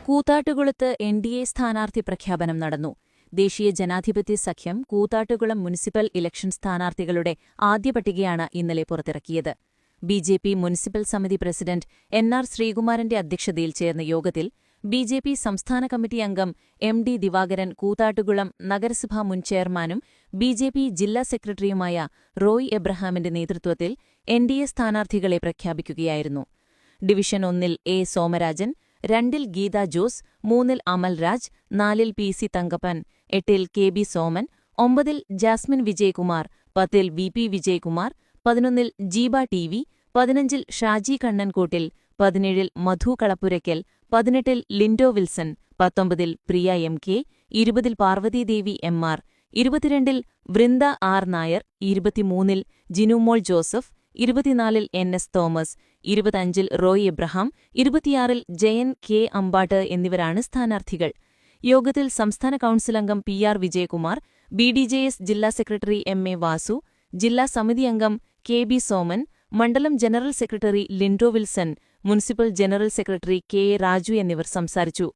കൂത്താട്ടുകുളത്ത് NDA സ്ഥാനാർത്ഥി പ്രഖ്യാപനം നടന്നു. ദേശീയ ജനാധിപത്യ സഖ്യം കൂത്താട്ടുകുളം മുനിസിപ്പൽ ഇലക്ഷൻ സ്ഥാനാർത്ഥികളുടെ ആദ്യ പട്ടികയാണ് ഇന്നലെ പുറത്തിറക്കിയത്. ബി.ജെ.പി. മുനിസിപ്പൽ സമിതി പ്രസിഡന്റ് എൻ.ആർ. ശ്രീകുമാരന്റെ അധ്യക്ഷതയിൽ ചേർന്ന യോഗത്തിൽ ബി.ജെ.പി. സംസ്ഥാന കമ്മിറ്റി അംഗം എം.ഡി. ദിവാകരൻ കൂത്താട്ടുകുളം നഗരസഭാ മുൻ ചെയർമാനും ബി.ജെ.പി. ജില്ലാ സെക്രട്ടറിയുമായ റോയ് എബ്രഹാമിന്റെ നേതൃത്വത്തിൽ എൻ.ഡി.എ സ്ഥാനാർത്ഥികളെ പ്രഖ്യാപിക്കുകയായിരുന്നു. ഡിവിഷൻ 1-ൽ എ. സോമരാജൻ, 2-ൽ ഗീത ജോസ്, 3-ൽ അമൽരാജ്, 4-ൽ പി.സി. തങ്കപ്പൻ, 8-ൽ കെ.ബി. സോമൻ, 9-ൽ ജാസ്മിൻ വിജയകുമാർ, 10-ൽ വി.പി. വിജയകുമാർ, 11-ൽ ജീബ ടി.വി, 15-ൽ ഷാജി കണ്ണൻകോട്ടിൽ, 17-ൽ മധു കളപ്പുരയ്ക്കൽ, 18-ൽ ലിൻഡോ വിൽസൺ, 19-ൽ പ്രിയ എം.കെ, 20-ൽ പാർവതീദേവി എം.ആർ, 22-ൽ വൃന്ദ ആർ. നായർ, 23-ൽ ജിനുമോൾ ജോസഫ്, 24-ൽ എൻ.എസ്. തോമസ്, 25-ൽ റോയ് എബ്രഹാം, 26-ൽ ജയൻ കെ. അമ്പാട്ട് എന്നിവരാണ് സ്ഥാനാർത്ഥികൾ. യോഗത്തിൽ സംസ്ഥാന കൗൺസിൽ അംഗം പി.ആർ. വിജയകുമാർ, ബി.ഡി.ജെ.എസ്. ജില്ലാ സെക്രട്ടറി എം.എ. വാസു, ജില്ലാ സമിതി അംഗം കെ.ബി. സോമൻ, മണ്ഡലം general secretary Lindo Wilson, municipal general secretary K. Raju എന്നിവർ സംസാരിച്ചു.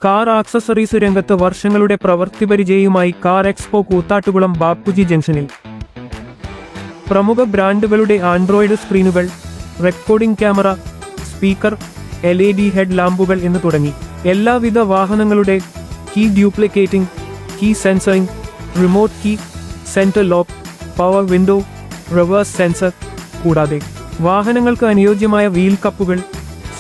കാർ ആക്സസറീസ് രംഗത്ത് വർഷങ്ങളുടെ പ്രവൃത്തിപരിചയവുമായി കാർ എക്സ്പോ കൂത്താട്ടുകുളം ബാപ്പുജി ജംഗ്ഷനിൽ പ്രമുഖ ബ്രാൻഡുകളുടെ ആൻഡ്രോയിഡ് സ്ക്രീനുകൾ, recording camera, speaker, LED head ലാമ്പുകൾ എന്ന് തുടങ്ങി എല്ലാവിധ വാഹനങ്ങളുടെ key duplicating, key sensoring, remote key, centre lock, power window, reverse sensor, കൂടാതെ വാഹനങ്ങൾക്ക് അനുയോജ്യമായ വീൽ കപ്പുകൾ,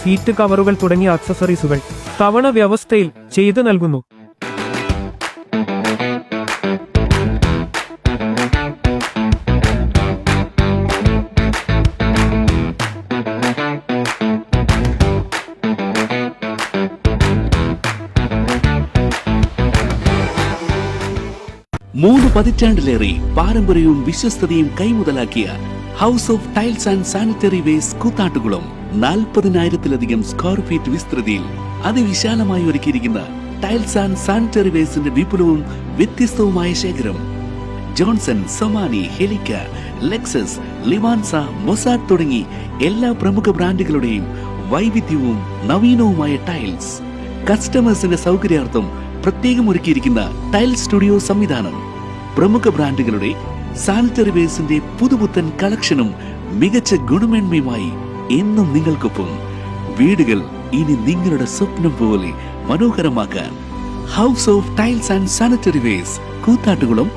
സീറ്റ് കവറുകൾ തുടങ്ങിയ ആക്സസറീസുകൾ തവണ വ്യവസ്ഥയിൽ ചെയ്തു നൽകുന്നു. മൂന്ന് പതിറ്റാണ്ടിലേറെ പാരമ്പര്യവും വിശ്വസ്തതയും കൈമുതലാക്കിയ house of tiles and sanitary വേസ്റ്റ് കൂത്താട്ടുകുളം 40,000-ലധികം സ്ക്വയർ ഫീറ്റ് വിസ്തൃതിയിൽ അതിവിശാലമായി ഒരുക്കിയിരിക്കുന്ന ടൈൽസ് ആൻഡ് സാനിറ്ററി വേസ്റ്റിന്റെ വിപുലവും വ്യത്യസ്തവുമായ ശേഖരം. ജോൺസൺ, സൊമാനി, ഹെലിക്ക, ലെക്സസ്, ലിവാൻസ, മൊസാഡ് തുടങ്ങി എല്ലാ പ്രമുഖ ബ്രാൻഡുകളുടെയും വൈവിധ്യവും നവീനവുമായ ടൈൽസ്. കസ്റ്റമേഴ്സിന്റെ സൗകര്യാർത്ഥം പ്രത്യേകം ഒരുക്കിയിരിക്കുന്ന ടൈൽ സ്റ്റുഡിയോ സംവിധാനം. പ്രമുഖ ബ്രാൻഡുകളുടെ സാനിറ്ററി വേസ്റ്റിന്റെ പുതുപുത്തൻ കളക്ഷനും മികച്ച ഗുണമേന്മയുമായി എന്നും നിങ്ങൾക്കൊപ്പം. വീടുകൾ ഇനി നിങ്ങളുടെ സ്വപ്നം പോലെ മനോഹരമാക്കാൻ house of tiles and sanitary വേസ്റ്റ് കൂത്താട്ടുകുളം